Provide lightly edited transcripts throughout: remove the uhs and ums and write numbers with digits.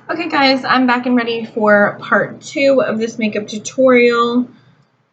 Okay guys, I'm back and ready for part 2 of this makeup tutorial.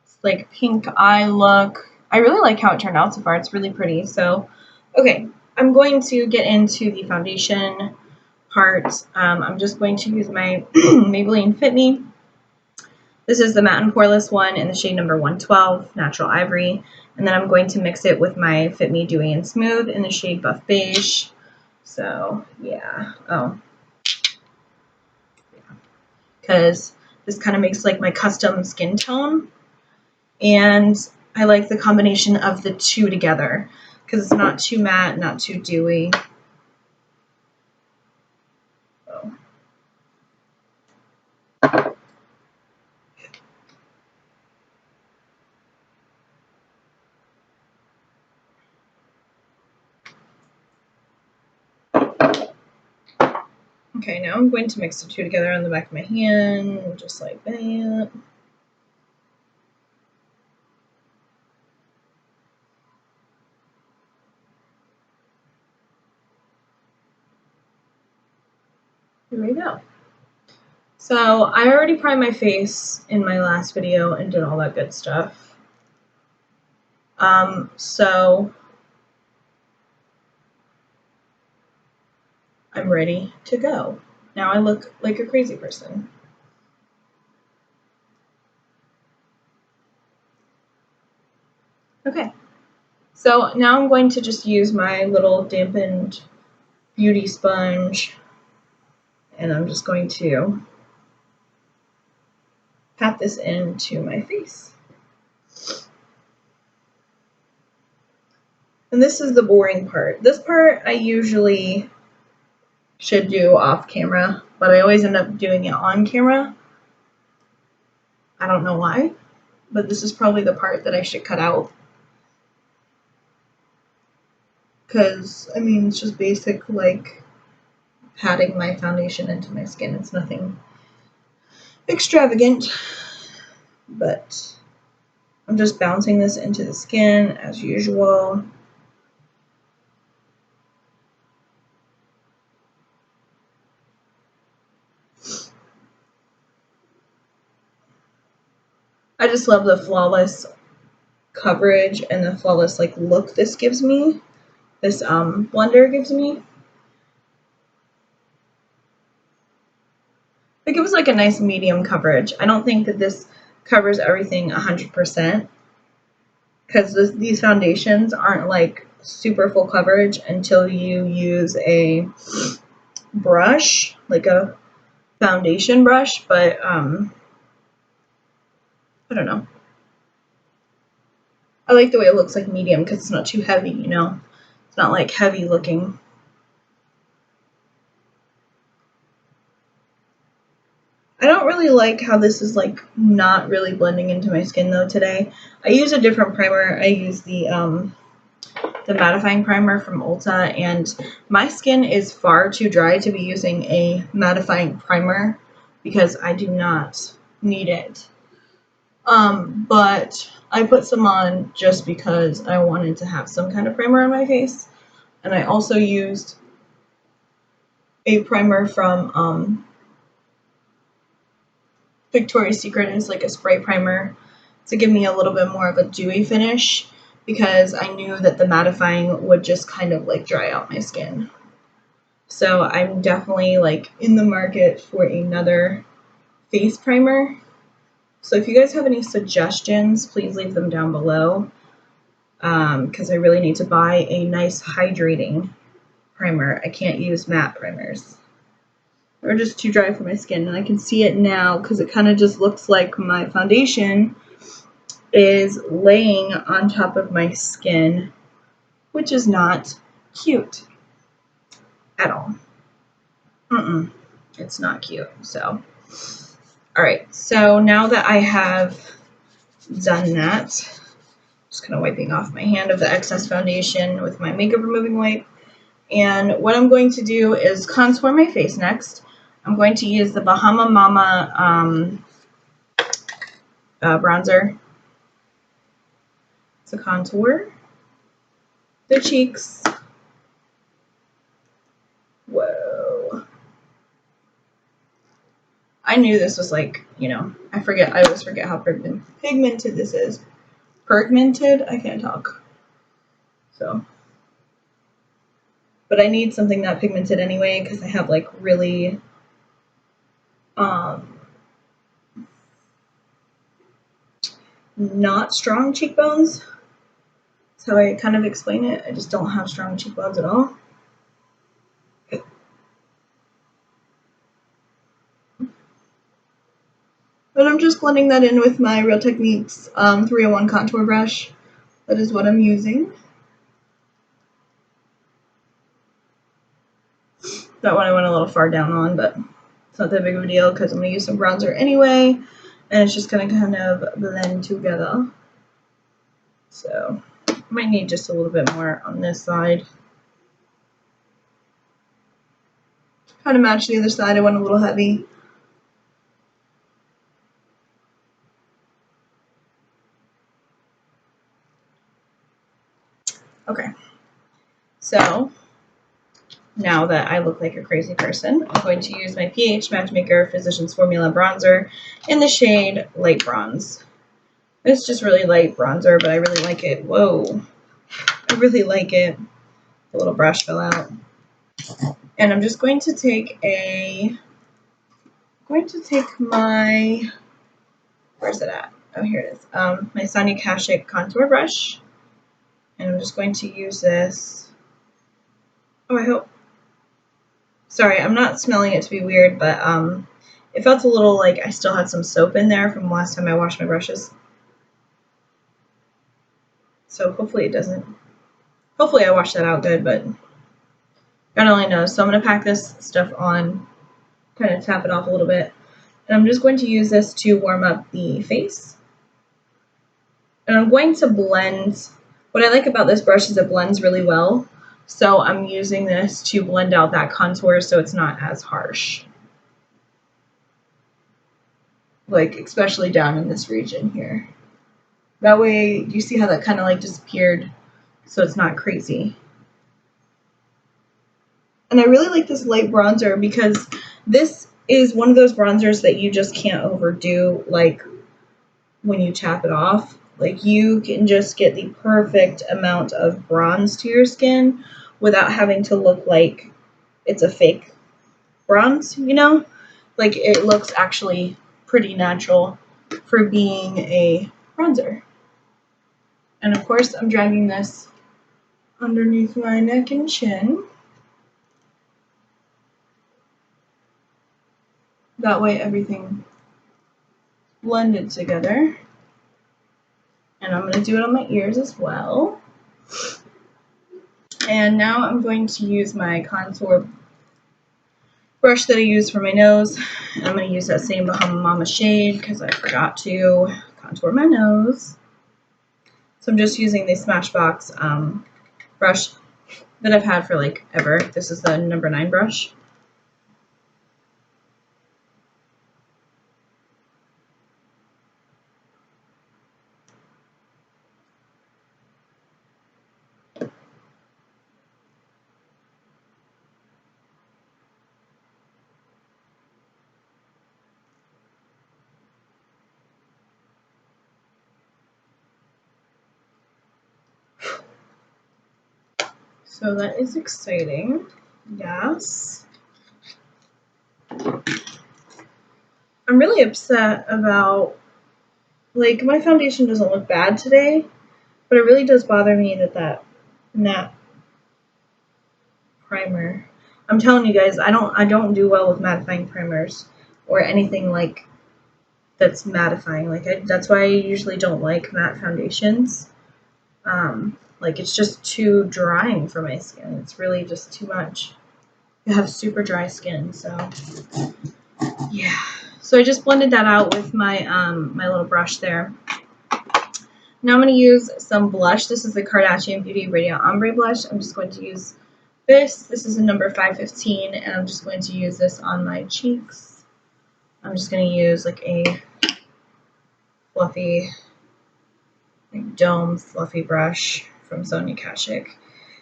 It's like pink eye look. I really like how it turned out so far. It's really pretty. So, okay, I'm going to get into the foundation part. I'm just going to use my Maybelline Fit Me. This is the matte and poreless one in the shade number 112, Natural Ivory. And then I'm going to mix it with my Fit Me Dewy and Smooth in the shade Buff Beige. So, yeah. Because this kind of makes like my custom skin tone, and I like the combination of the two together because it's not too matte, not too dewy. So. Okay, now I'm going to mix the two together on the back of my hand, just like that. Here we go. So I already primed my face in my last video and did all that good stuff. So I'm ready to go. Now I look like a crazy person. Okay, so now I'm going to just use my little dampened beauty sponge, and I'm just going to pat this into my face. And this is the boring part. This part I usually should do off camera, but I always end up doing it on camera. I don't know why, but this is probably the part that I should cut out. Because, I mean, it's just basic, like, patting my foundation into my skin. It's nothing extravagant, but I'm just bouncing this into the skin as usual. I just love the flawless coverage and the flawless like look this gives me. This blender gives me. It gives like a nice medium coverage. I don't think that this covers everything 100% because these foundations aren't like super full coverage until you use a brush, like a foundation brush, but I don't know. I like the way it looks like medium because it's not too heavy, you know? It's not like heavy looking. I don't really like how this is like not really blending into my skin though today. I use a different primer. I use the mattifying primer from Ulta, and my skin is far too dry to be using a mattifying primer because I do not need it. But I put some on just because I wanted to have some kind of primer on my face. And I also used a primer from Victoria's Secret. It's like a spray primer to give me a little bit more of a dewy finish because I knew that the mattifying would just kind of like dry out my skin. So I'm definitely like in the market for another face primer. So if you guys have any suggestions, please leave them down below because I really need to buy a nice hydrating primer. I can't use matte primers. They're just too dry for my skin, and I can see it now because it kind of just looks like my foundation is laying on top of my skin, which is not cute at all. It's not cute. So, all right. So now that I have done that, just kind of wiping off my hand of the excess foundation with my makeup removing wipe. And what I'm going to do is contour my face next. I'm going to use the Bahama Mama bronzer to contour the cheeks. Whoa. I knew this was like, you know, I always forget how pigmented this is. Pigmented? I can't talk. So, but I need something not pigmented anyway because I have like really, not strong cheekbones. That's how I kind of explain it. I just don't have strong cheekbones at all. But I'm just blending that in with my Real Techniques 301 contour brush. That is what I'm using. That one I went a little far down on, but it's not that big of a deal because I'm going to use some bronzer anyway. And it's just going to kind of blend together. So I might need just a little bit more on this side. Kind of match the other side. I went a little heavy. Okay. So now that I look like a crazy person, I'm going to use my pH Matchmaker Physicians Formula bronzer in the shade Light Bronze. It's just really light bronzer, but I really like it. Whoa. I really like it. The little brush fell out. And I'm just going to take my, where's it at? Oh, here it is. My Sonia Kashuk contour brush. And I'm just going to use this. Oh, I hope. Sorry, I'm not smelling it to be weird, but it felt a little like I still had some soap in there from the last time I washed my brushes. So hopefully it doesn't. Hopefully I washed that out good, but God only knows. So I'm going to pack this stuff on, kind of tap it off a little bit. And I'm just going to use this to warm up the face. And I'm going to blend. What I like about this brush is it blends really well. So I'm using this to blend out that contour so it's not as harsh. Like, especially down in this region here. That way, you see how that kind of like disappeared, so it's not crazy. And I really like this light bronzer because this is one of those bronzers that you just can't overdo, like when you tap it off. Like, you can just get the perfect amount of bronze to your skin without having to look like it's a fake bronze, you know? Like, it looks actually pretty natural for being a bronzer. And of course, I'm dragging this underneath my neck and chin. That way everything blended together. And I'm going to do it on my ears as well. And now I'm going to use my contour brush that I use for my nose. I'm going to use that same Bahama Mama shade because I forgot to contour my nose. So I'm just using the Smashbox brush that I've had for like ever. This is the number 9 brush. So that is exciting. Yes. I'm really upset about, like, my foundation doesn't look bad today, but it really does bother me that matte primer. I'm telling you guys, I don't do well with mattifying primers or anything like that's mattifying. Like, that's why I usually don't like matte foundations. Like, it's just too drying for my skin. It's really just too much. I have super dry skin, so yeah. So I just blended that out with my my little brush there. Now I'm going to use some blush. This is the Kardashian Beauty Radiant Ombre Blush. I'm just going to use this. This is a number 515, and I'm just going to use this on my cheeks. I'm just going to use like a fluffy, like dome fluffy brush from Sonia Kashuk.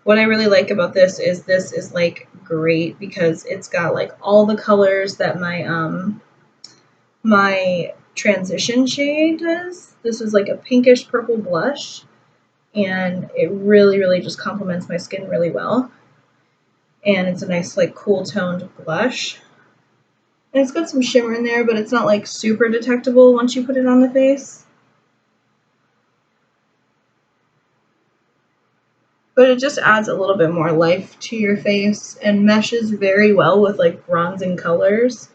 What I really like about this is like great because it's got like all the colors that my my transition shade does. This is like a pinkish purple blush, and it really, really just complements my skin really well. And it's a nice, like, cool toned blush. And it's got some shimmer in there, but it's not like super detectable once you put it on the face. But it just adds a little bit more life to your face and meshes very well with like bronzing colors.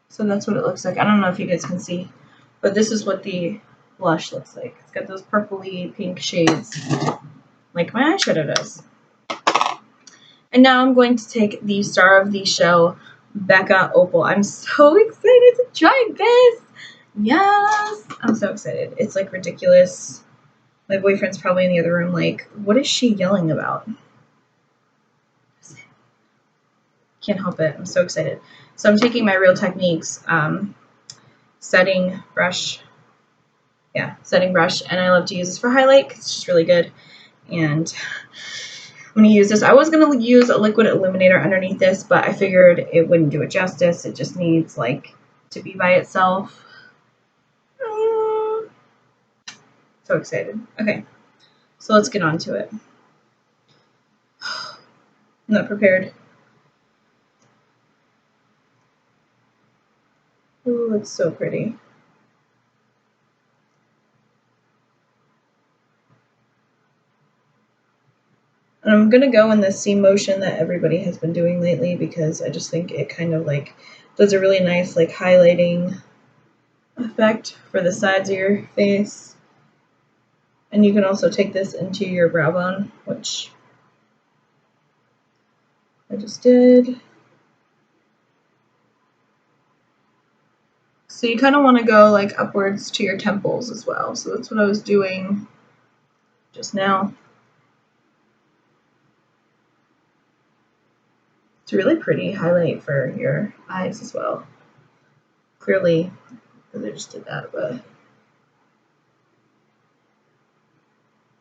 So that's what it looks like. I don't know if you guys can see, but this is what the blush looks like. It's got those purpley pink shades like my eyeshadow does. And now I'm going to take the star of the show, BECCA Opal. I'm so excited to try this. Yes, I'm so excited. It's like ridiculous. My boyfriend's probably in the other room like, what is she yelling about? Can't help it. I'm so excited. So I'm taking my Real Techniques setting brush. Yeah, setting brush. And I love to use this for highlight because it's just really good. And I'm going to use this. I was going to use a liquid illuminator underneath this, but I figured it wouldn't do it justice. It just needs like to be by itself. So excited. Okay, so let's get on to it. I'm not prepared. Ooh, it's so pretty. And I'm going to go in the seam motion that everybody has been doing lately because I just think it kind of like does a really nice like highlighting effect for the sides of your face. And you can also take this into your brow bone, which I just did. So you kind of want to go like upwards to your temples as well. So that's what I was doing just now. It's a really pretty highlight for your eyes as well. Clearly, because I just did that, but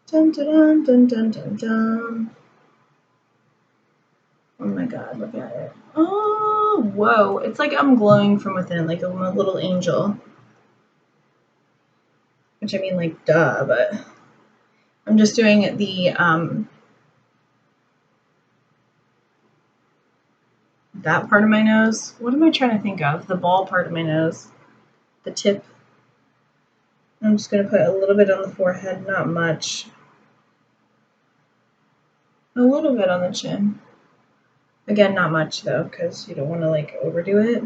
dun dun dun dun dun dun. Oh my god, look at it. Oh, whoa. It's like I'm glowing from within, like a little angel. Which I mean, like, duh, but I'm just doing the, that part of my nose. What am I trying to think of? The ball part of my nose. The tip. I'm just going to put a little bit on the forehead, not much. A little bit on the chin. Again, not much though, because you don't want to like overdo it.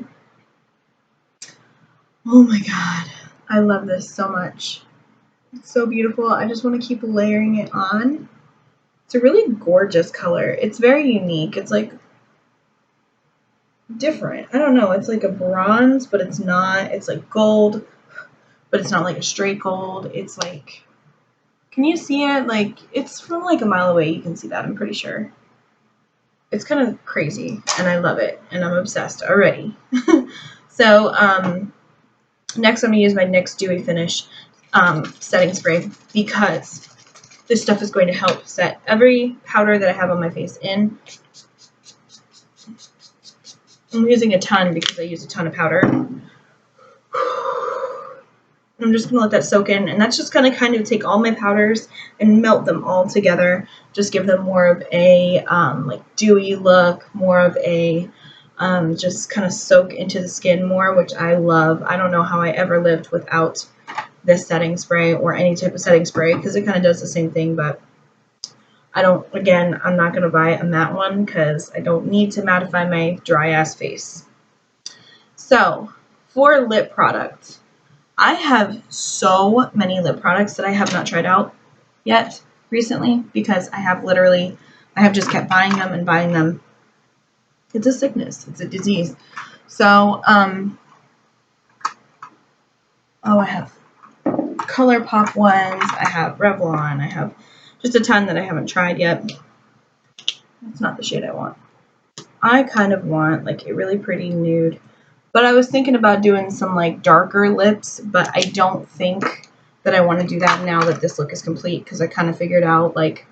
Oh my god. I love this so much. It's so beautiful. I just want to keep layering it on. It's a really gorgeous color. It's very unique. It's like different. I don't know. It's like a bronze, but it's not. It's like gold, but it's not like a straight gold. It's like, can you see it? Like, it's from like a mile away. You can see that, I'm pretty sure. It's kind of crazy, and I love it, and I'm obsessed already. So, next I'm going to use my NYX Dewy Finish setting spray because this stuff is going to help set every powder that I have on my face in. I'm using a ton because I use a ton of powder. I'm just going to let that soak in, and that's just going to kind of take all my powders and melt them all together. Just give them more of a like dewy look, more of a just kind of soak into the skin more, which I love. I don't know how I ever lived without this setting spray or any type of setting spray because it kind of does the same thing, but I don't, again, I'm not going to buy a matte one because I don't need to mattify my dry ass face. So for lip products, I have so many lip products that I have not tried out yet recently because I have just kept buying them and buying them. It's a sickness. It's a disease. So, I have ColourPop ones. I have Revlon. I have just a ton that I haven't tried yet. That's not the shade I want. I kind of want like a really pretty nude. But I was thinking about doing some like darker lips, but I don't think that I want to do that now that this look is complete because I kind of figured out like,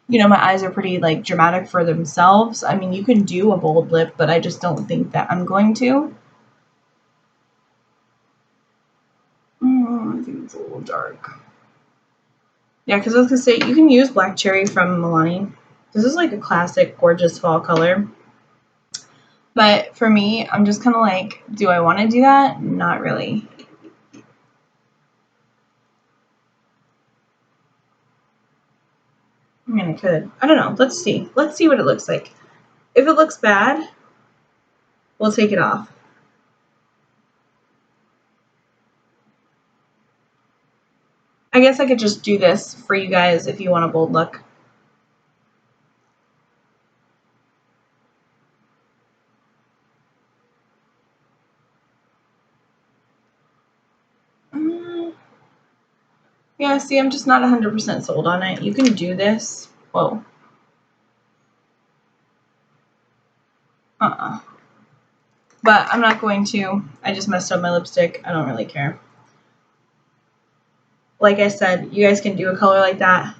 you know, my eyes are pretty like dramatic for themselves. I mean, you can do a bold lip, but I just don't think that I'm going to. It's a little dark. Yeah, because I was going to say, you can use Black Cherry from Milani. This is like a classic, gorgeous fall color. But for me, I'm just kind of like, do I want to do that? Not really. I mean, I could. I don't know. Let's see. Let's see what it looks like. If it looks bad, we'll take it off. I guess I could just do this for you guys if you want a bold look. Yeah, see, I'm just not 100% sold on it. You can do this. Whoa. But I'm not going to. I just messed up my lipstick. I don't really care. Like I said, you guys can do a color like that.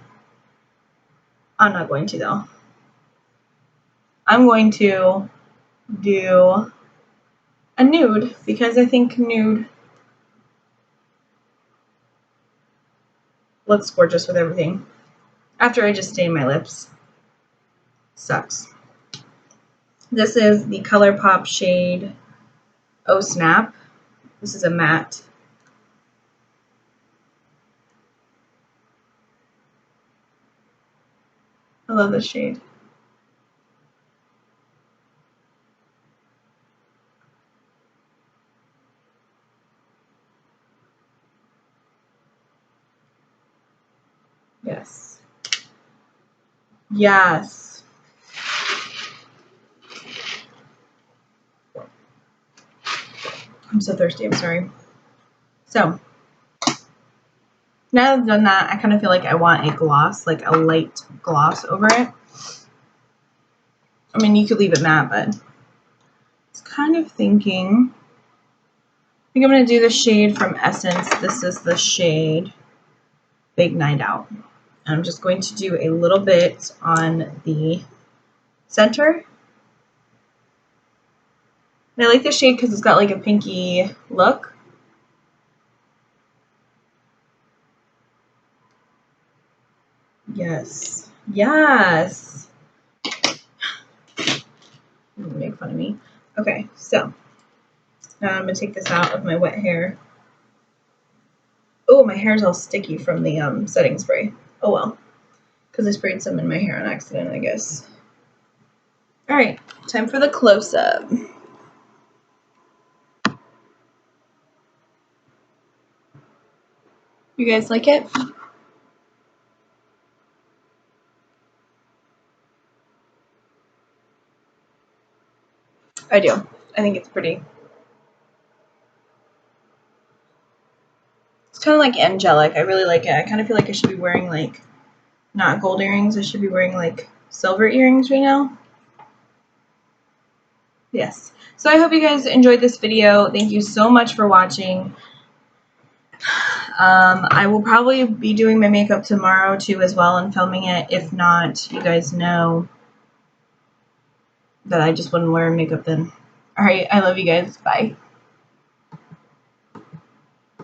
I'm not going to, though. I'm going to do a nude because I think nude looks gorgeous with everything. After I just stain my lips. Sucks. This is the ColourPop shade Oh Snap. This is a matte. I love this shade. Yes. Yes. I'm so thirsty. I'm sorry. So, now that I've done that, I kind of feel like I want a gloss, like a light gloss over it. I mean, you could leave it matte, but it's kind of thinking. I think I'm going to do the shade from Essence. This is the shade Big Night Out. And I'm just going to do a little bit on the center. And I like this shade because it's got like a pinky look. Yes. Yes. Make fun of me. Okay, so now I'm going to take this out of my wet hair. Oh, my hair's all sticky from the setting spray. Oh well, because I sprayed some in my hair on accident, I guess. All right, time for the close-up. You guys like it? I do. I think it's pretty. It's kind of like Angelic. I really like it. I kind of feel like I should be wearing like, not gold earrings. I should be wearing like silver earrings right now. Yes. So I hope you guys enjoyed this video. Thank you so much for watching. I will probably be doing my makeup tomorrow too as well and filming it. If not, you guys know that I just wouldn't wear makeup then. Alright, I love you guys. Bye.